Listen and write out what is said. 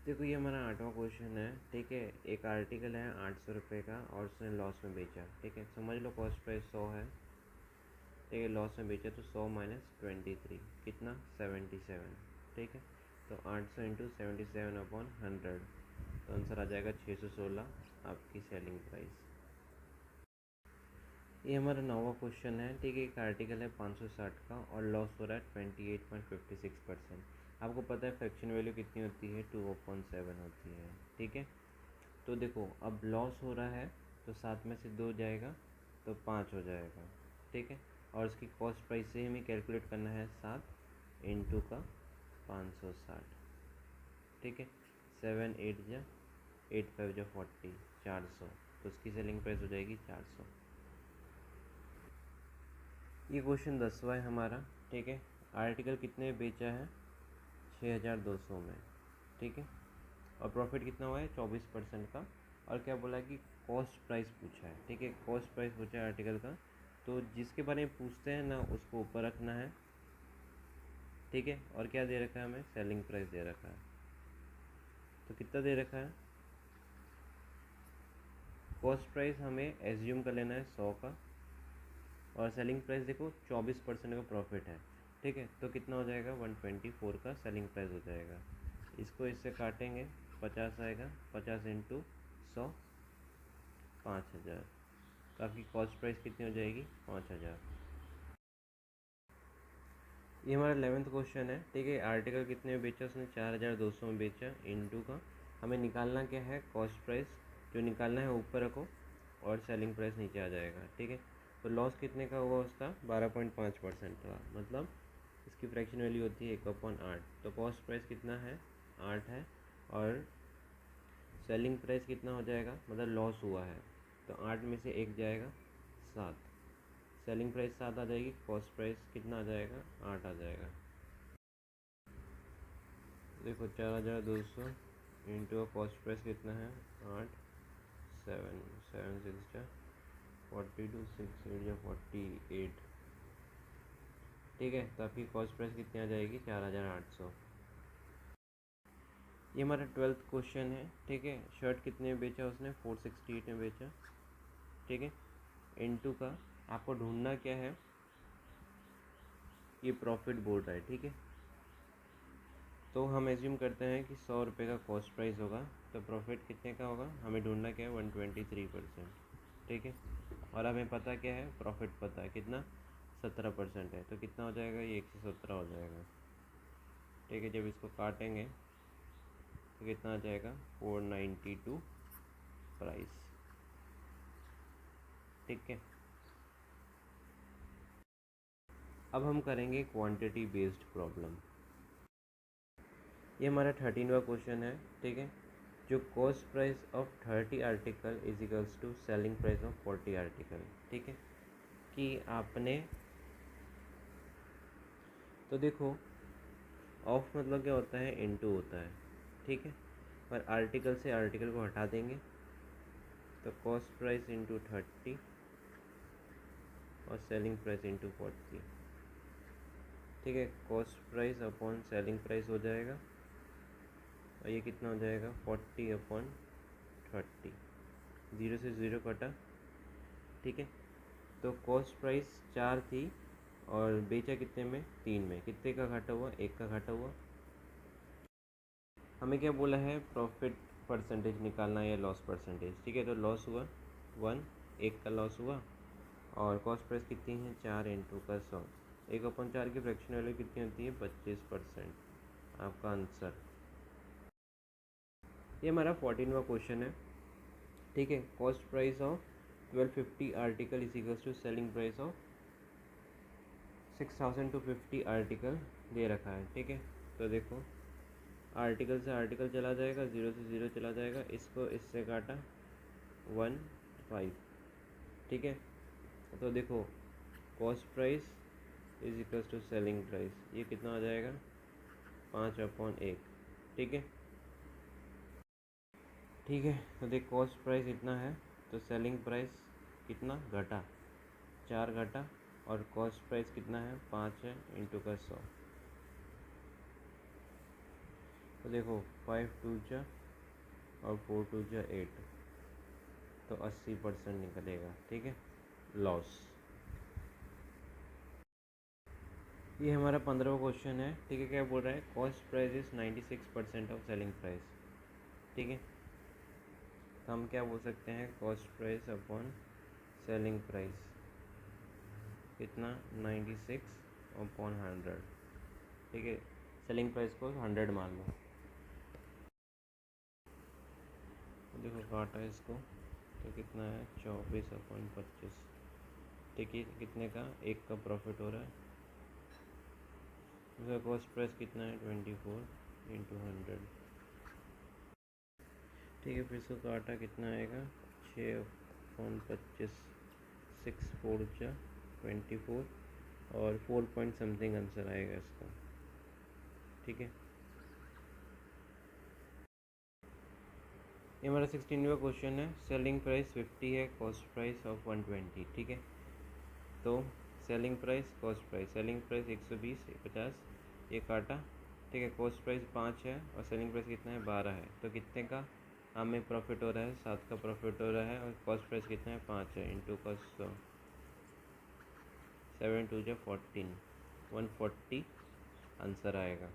देखो ये हमारा 8वां क्वेश्चन है। ठीक है, एक आर्टिकल है 800 रुपये का और उसने लॉस में बेचा। ठीक है, समझ लो कॉस्ट प्राइस 100 है। ठीक है, लॉस में बेचा तो 100 माइनस 23 कितना 77। ठीक है, तो 800 इंटू 77 अपॉन 100, तो आंसर आ जाएगा 616 आपकी सेलिंग प्राइस। ये हमारा 9वां क्वेश्चन है। ठीक है, एक आर्टिकल है 560 का और लॉस हो रहा है 28.56%। आपको पता है फ्रैक्शन वैल्यू कितनी होती है, 2/7 होती है। ठीक है, तो देखो अब लॉस हो रहा है तो 7 में से 2 जाएगा तो 5 हो जाएगा। ठीक है, और इसकी कॉस्ट प्राइस से हमें कैलकुलेट करना है 7 इंटू का 560। ठीक है, 7 8 जा 8 5 जा 40, 400, तो उसकी सेलिंग प्राइस हो जाएगी 400। ये क्वेश्चन 10वां है हमारा। ठीक है, आर्टिकल कितने में बेचा है, 6200 में। ठीक है, और प्रॉफिट कितना हुआ है 24% का। और क्या बोला है कि कॉस्ट प्राइस पूछा है। ठीक है, कॉस्ट प्राइस पूछा है आर्टिकल का, तो जिसके बारे में पूछते हैं ना उसको ऊपर रखना है। ठीक है, और क्या दे रखा है हमें, सेलिंग प्राइस दे रखा है। तो कितना दे रखा है, कॉस्ट प्राइस हमें एज्यूम कर लेना है 100 का, और सेलिंग प्राइस देखो 24% का प्रॉफिट है। ठीक है, तो कितना हो जाएगा 124 का सेलिंग प्राइस हो जाएगा। इसको इससे काटेंगे 50 आएगा, 50 इंटू 100 5000, तो आपकी कॉस्ट प्राइस कितनी हो जाएगी 5000। ये हमारा 11th क्वेश्चन है। ठीक है, आर्टिकल कितने में बेचा, उसने 4200 में बेचा। इंटू का हमें निकालना क्या है, कॉस्ट प्राइस जो निकालना है ऊपर रखो और सेलिंग प्राइस नीचे आ जाएगा। ठीक है, तो लॉस कितने का हुआ उसका 12.5% का, मतलब इसकी फ्रैक्शन वैल्यू होती है 1/8। तो कॉस्ट प्राइस कितना है 8 है, और सेलिंग प्राइस कितना हो जाएगा, मतलब लॉस हुआ है तो 8 में से 1 जाएगा 7, सेलिंग प्राइस 7 आ जाएगी, कॉस्ट प्राइस कितना आ जाएगा 8 आ जाएगा। देखो 4200 इंटू कॉस्ट प्राइस कितना है 8, 7 7 6 जा 42, 6 8 जा 48। ठीक है, तो आपकी कॉस्ट प्राइस कितनी आ जाएगी 4800। ये हमारा 12th क्वेश्चन है। ठीक है, शर्ट कितने में बेचा उसने 468 में बेचा। ठीक है, इनटू का आपको ढूंढना क्या है, ये प्रॉफिट बोल रहा है। ठीक है, तो हम एज्यूम करते हैं कि 100 रुपये का कॉस्ट प्राइस होगा, तो प्रॉफिट कितने का होगा, हमें ढूंढना क्या है 123%। ठीक है, और हमें पता क्या है, प्रॉफिट पता है कितना 17% है, तो कितना हो जाएगा ये 117 हो जाएगा। ठीक है, जब इसको काटेंगे तो कितना आ जाएगा 492 प्राइस। ठीक है, अब हम करेंगे क्वांटिटी बेस्ड प्रॉब्लम। ये हमारा 13वां क्वेश्चन है। ठीक है, जो cost price of 30 article is equals to selling price of 40 article. ठीक है, कि आपने, तो देखो ऑफ मतलब क्या होता है, इनटू होता है। ठीक है, पर आर्टिकल से आर्टिकल को हटा देंगे तो कॉस्ट प्राइस इंटू 30 और सेलिंग प्राइस इंटू 40। ठीक है, cost price upon selling price हो जाएगा, और ये कितना हो जाएगा 40/30, 0 से 0 कटा। ठीक है, तो कॉस्ट प्राइस 4 थी और बेचा कितने में 3 में, कितने का घाटा हुआ 1 का घाटा हुआ। हमें क्या बोला है, प्रॉफिट परसेंटेज निकालना है या लॉस परसेंटेज। ठीक है, तो लॉस हुआ 1, 1 का लॉस हुआ, और कॉस्ट प्राइस कितनी है 4 इंटू का 100, 1/4 की फ्रैक्शन वैल्यू कितनी होती है 25%, आपका आंसर। ये हमारा 14वां क्वेश्चन है। ठीक है, cost price of 1250 article is equals to selling price of 6250 article दे रखा है। ठीक है, तो देखो आर्टिकल से आर्टिकल चला जाएगा, 0 से 0 चला जाएगा, इसको इससे काटा 1 5। ठीक है, तो देखो cost price is equals to selling price, ये कितना आ जाएगा 5/1। ठीक है, ठीक है, तो देख कॉस्ट प्राइस इतना है तो सेलिंग प्राइस कितना घटा 4 घटा, और कॉस्ट प्राइस कितना है 5 है इंटू का 100। तो तो देखो 5 टू जा और 4 टू जा 8, तो 80% निकलेगा, ठीक है, लॉस। ये हमारा 15वां क्वेश्चन है, ठीक है। क्या बोल रहा है, cost price is 96% of selling price, ठीक है। तो हम क्या बोल सकते हैं, cost price upon selling price कितना, 96 अपॉन 100, ठीक है। सेलिंग प्राइस को 100 मान लो। देखो काटा इसको, तो कितना है, 24/25, ठीक है। कितने का, एक का प्रॉफिट हो रहा है। उसका कॉस्ट प्राइस कितना है, 24/100, ठीक है। फिर इसको काटा, कितना आएगा, 6/25, 6×4 = 24 और 4 पॉइंट समथिंग आंसर आएगा इसका, ठीक है। ये हमारा 16वां क्वेश्चन है, सेलिंग प्राइस 50 है, कॉस्ट प्राइस ऑफ 120, ठीक है। तो selling price, cost price, selling price 120, 50, ये काटा, ठीक है। कॉस्ट प्राइस 5 है और सेलिंग प्राइस कितना है, 12 है। तो कितने का हमें प्रॉफिट हो रहा है, 7 का प्रॉफिट हो रहा है, और कॉस्ट प्राइस कितना है, 5 है, इंटू का 100, 7 × 2 = 14, 140 आंसर आएगा।